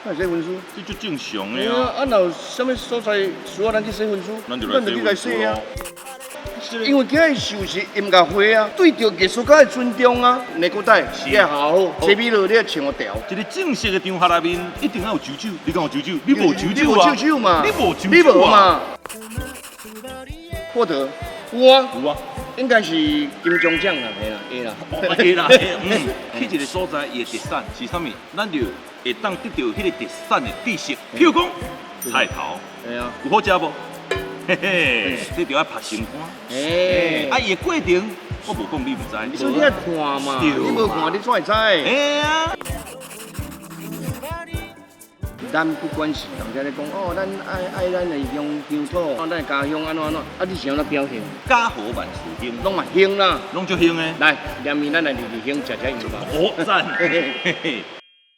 那写文书？这就正常哎呀，的啊。啊，若有啥物所在需要咱去写文书，咱就来写文书啊咯。。因为今日受是音乐会啊，对着艺术家的尊重啊，内古代是要好好，这米落你要唱我调。一个正式的场合内面，一定要有酒酒。你讲有酒酒，你无酒你酒啊？无酒酒嘛？你无酒你酒啊？无嘛？获得有啊，有啊。应该是金钟奖啦，嘿啦，会啦。会啦，会去一个所在，伊的特产是啥物？咱就会当得到迄个特产的知识。譬如讲菜头，系啊，有好食无？嘿嘿，这就要拍心肝。诶，啊，伊的过程我无讲你唔知。所以你要看嘛，对你无看你怎会知？哎呀，咱不管是人家咧讲哦，咱爱咱的乡土，哦，咱的家乡安怎安怎，啊，你是安怎表现？家和万事兴，拢嘛兴啦，拢足兴的。来，连面咱来二兄食食油吧。哦，赞。嘿嘿嘿。